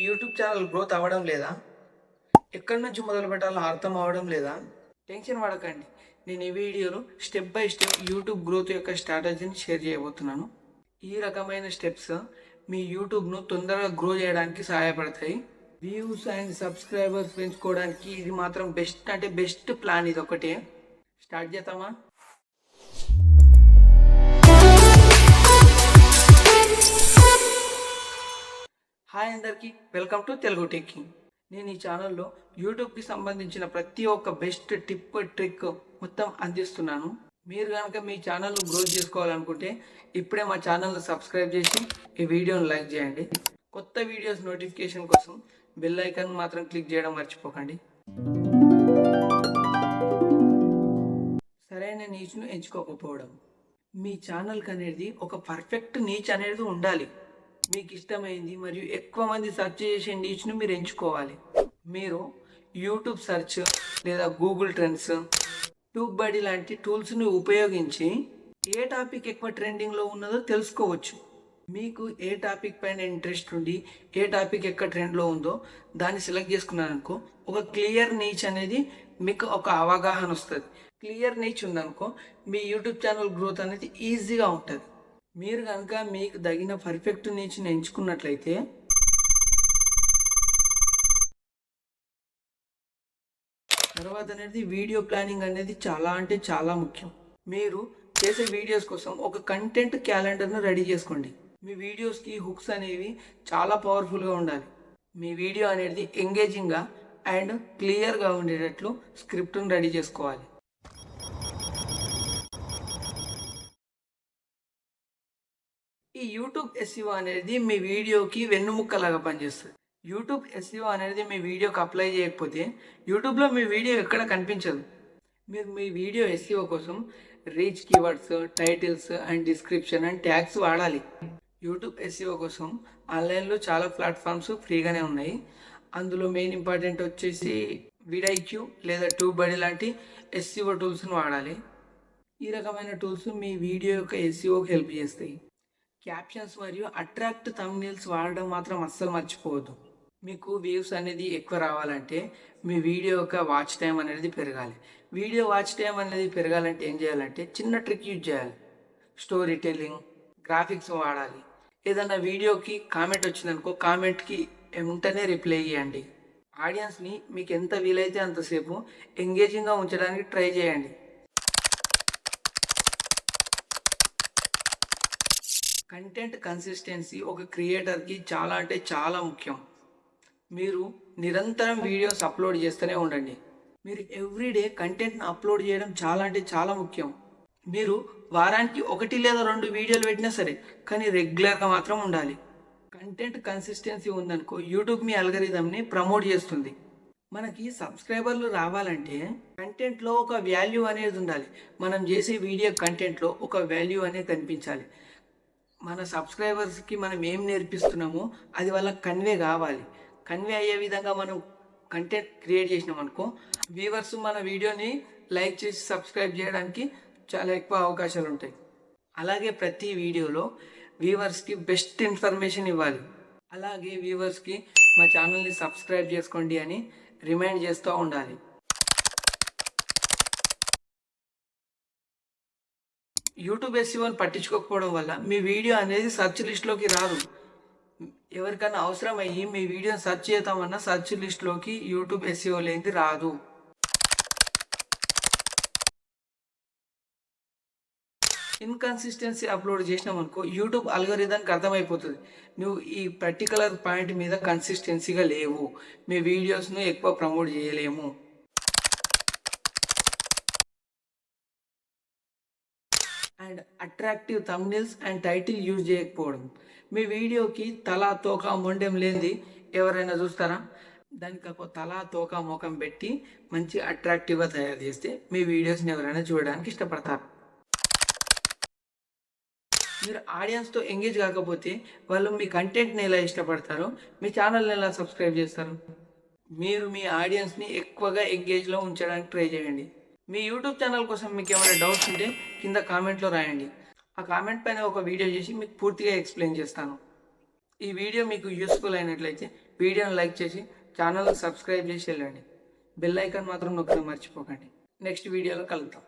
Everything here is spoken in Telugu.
యూట్యూబ్ ఛానల్ గ్రోత్ అవ్వడం లేదా? ఎక్కడి నుంచి మొదలుపెట్టాలో అర్థం అవ్వడం లేదా? టెన్షన్ పడకండి. నేను ఈ వీడియోలో step by step YouTube growth యొక్క స్ట్రాటజీని షేర్ చేయబోతున్నాను. ఈ రకమైన స్టెప్స్ మీ యూట్యూబ్ను తొందరగా గ్రో చేయడానికి సహాయపడతాయి. వ్యూస్ అండ్ సబ్స్క్రైబర్స్ పెంచుకోవడానికి ఇది మాత్రం బెస్ట్ ప్లాన్. ఇది ఒకటే. స్టార్ట్ చేద్దామా? హాయ్ అందరికీ, వెల్కమ్ టు తెలుగు టెక్కింగ్. నేను ఈ ఛానల్లో యూట్యూబ్కి సంబంధించిన ప్రతి ఒక్క బెస్ట్ టిప్ ట్రిక్ మొత్తం అందిస్తున్నాను. మీరు కనుక మీ ఛానల్ను గ్రోత్ చేసుకోవాలనుకుంటే ఇప్పుడే మా ఛానల్ను సబ్స్క్రైబ్ చేసి ఈ వీడియోను లైక్ చేయండి. కొత్త వీడియోస్ నోటిఫికేషన్ కోసం బెల్ ఐకాన్ మాత్రం క్లిక్ చేయడం మర్చిపోకండి. సరైన నీచ్ను ఎంచుకోకపోవడం. మీ ఛానల్కి అనేది ఒక పర్ఫెక్ట్ నీచ్ అనేది ఉండాలి. మీకు ఇష్టమైంది మరియు ఎక్కువ మంది సెర్చ్ చేసే నీచ్ను మీరు ఎంచుకోవాలి. మీరు యూట్యూబ్ సెర్చ్ లేదా గూగుల్ ట్రెండ్స్, ట్యూబ్ బడీ లాంటి టూల్స్ని ఉపయోగించి ఏ టాపిక్ ఎక్కువ ట్రెండింగ్లో ఉన్నదో తెలుసుకోవచ్చు. మీకు ఏ టాపిక్ పైన ఇంట్రెస్ట్ ఉండి ఏ టాపిక్ ఎక్కడ ట్రెండ్లో ఉందో దాన్ని సెలెక్ట్ చేసుకున్నారనుకో, ఒక క్లియర్ నీచ్ అనేది మీకు ఒక అవగాహన వస్తుంది. క్లియర్ నీచ్ ఉందనుకో, మీ యూట్యూబ్ ఛానల్ గ్రోత్ అనేది ఈజీగా ఉంటుంది. మీరు కనుక మీకు తగిన పర్ఫెక్ట్ నీచ్ని ఎంచుకున్నట్లయితే తర్వాత అనేది వీడియో ప్లానింగ్ అనేది చాలా ముఖ్యం. మీరు చేసే వీడియోస్ కోసం ఒక కంటెంట్ క్యాలెండర్ను రెడీ చేసుకోండి. మీ వీడియోస్కి హుక్స్ అనేవి చాలా పవర్ఫుల్గా ఉండాలి. మీ వీడియో అనేది ఎంగేజింగ్గా అండ్ క్లియర్గా ఉండేటట్లు స్క్రిప్ట్ను రెడీ చేసుకోవాలి. ఈ యూట్యూబ్ ఎస్ఈఓ అనేది మీ వీడియోకి వెన్నుముక్కలాగా పనిచేస్తుంది. యూట్యూబ్ ఎస్ఈఓ అనేది మీ వీడియోకి అప్లై చేయకపోతే యూట్యూబ్లో మీ వీడియో ఎక్కడ కనిపించదు. మీరు మీ వీడియో ఎస్ఈఓ కోసం reach keywords, titles and description and tags వాడాలి. యూట్యూబ్ ఎస్ఈఓ కోసం ఆన్లైన్లో చాలా ప్లాట్ఫామ్స్ ఫ్రీగానే ఉన్నాయి. అందులో మెయిన్ ఇంపార్టెంట్ వచ్చేసి విడైక్యూ లేదా ట్యూబ్ బడీ లాంటి ఎస్ఈఓ టూల్స్ను వాడాలి. ఈ రకమైన టూల్స్ మీ వీడియో యొక్క ఎస్ఈఓకి హెల్ప్ చేస్తాయి. క్యాప్షన్స్ మరియు అట్రాక్ట్ థంబ్నెయిల్స్ వాడడం మాత్రం అస్సలు మర్చిపోవద్దు. మీకు వ్యూస్ అనేది ఎక్కువ రావాలంటే మీ వీడియో యొక్క వాచ్ టైం అనేది పెరగాలి. వీడియో వాచ్ టైం అనేది పెరగాలంటే ఏం చేయాలంటే చిన్న ట్రిక్ యూజ్ చేయాలి. స్టోరీ టెల్లింగ్, గ్రాఫిక్స్ వాడాలి. ఏదన్నా వీడియోకి కామెంట్ వచ్చిందనుకో, కామెంట్కి వెంటనే రిప్లై ఇవ్వండి. ఆడియన్స్ని మీకు ఎంత వీలైతే అంతసేపు ఎంగేజింగ్గా ఉంచడానికి ట్రై చేయండి. కంటెంట్ కన్సిస్టెన్సీ ఒక క్రియేటర్కి చాలా ముఖ్యం. మీరు నిరంతరం వీడియోస్ అప్లోడ్ చేస్తూనే ఉండండి. మీరు ఎవ్రీడే కంటెంట్ను అప్లోడ్ చేయడం చాలా ముఖ్యం. మీరు వారానికి 1 లేదా 2 వీడియోలు పెట్టినా సరే, కానీ రెగ్యులర్గా మాత్రం ఉండాలి. కంటెంట్ కన్సిస్టెన్సీ ఉందనుకో, యూట్యూబ్ మీ అల్గరిథంని ప్రమోట్ చేస్తుంది. మనకి సబ్స్క్రైబర్లు రావాలంటే కంటెంట్లో ఒక వాల్యూ అనేది ఉండాలి. మనం చేసే వీడియో కంటెంట్లో ఒక వాల్యూ అనేది కనిపించాలి. మన సబ్స్క్రైబర్స్కి మనం ఏం నేర్పిస్తున్నామో అది వాళ్ళకి కన్వే కావాలి. కన్వే అయ్యే విధంగా మనం కంటెంట్ క్రియేట్ చేసినాం అనుకో, వ్యూవర్స్ మన వీడియోని లైక్ చేసి సబ్స్క్రైబ్ చేయడానికి చాలా ఎక్కువ అవకాశాలు ఉంటాయి. అలాగే ప్రతి వీడియోలో వ్యూవర్స్కి బెస్ట్ ఇన్ఫర్మేషన్ ఇవ్వాలి. అలాగే వ్యూవర్స్కి మా ఛానల్ని సబ్స్క్రైబ్ చేసుకోండి అని రిమైండ్ చేస్తూ ఉండాలి. యూట్యూబ్ ఎస్ఈఓని పట్టించుకోకపోవడం వల్ల మీ వీడియో అనేది సెర్చ్ లిస్ట్లోకి రాదు. ఎవరికైనా అవసరం అయ్యి మీ వీడియోని సెర్చ్ చేద్దామన్నా సెర్చ్ లిస్ట్లోకి యూట్యూబ్ ఎస్ఈఓ లేనిది రాదు. ఇన్కన్సిస్టెన్సీ అప్లోడ్ చేసినాం అనుకో, యూట్యూబ్ అల్గోరిథంకి అర్థమైపోతుంది నువ్వు ఈ పర్టికులర్ పాయింట్ మీద కన్సిస్టెన్సీగా లేవు, మీ వీడియోస్ను ఎక్కువ ప్రమోట్ చేయలేము. And attractive thumbnails and title use చేయకపోవడం. మీ వీడియోకి తల, తోక, మొండెం లేనిది ఎవరైనా చూస్తారా? దానికి ఒక తల, తోక, ముఖం పెట్టి మంచి అట్రాక్టివ్గా తయారు చేస్తే మీ వీడియోస్ని ఎవరైనా చూడడానికి ఇష్టపడతారు. మీరు ఆడియన్స్తో ఎంగేజ్ కాకపోతే వాళ్ళు మీ కంటెంట్ని ఎలా ఇష్టపడతారో మీ ఛానల్ని ఎలా సబ్స్క్రైబ్ చేస్తారు? మీరు మీ ఆడియన్స్ని ఎక్కువగా ఎంగేజ్లో ఉంచడానికి ట్రై చేయండి. మీ యూట్యూబ్ ఛానల్ కోసం మీకు ఏమైనా డౌట్స్ ఉంటే కింద కామెంట్లో రాయండి. ఆ కామెంట్ పైన ఒక వీడియో చేసి మీకు పూర్తిగా ఎక్స్ప్లెయిన్ చేస్తాను. ఈ వీడియో మీకు యూస్ఫుల్ అయినట్లయితే వీడియోని లైక్ చేసి ఛానల్ని సబ్స్క్రైబ్ చేసి వెళ్ళండి. బెల్ ఐకాన్ మాత్రం నొక్కడం మర్చిపోకండి. నెక్స్ట్ వీడియోలో కలుద్దాం.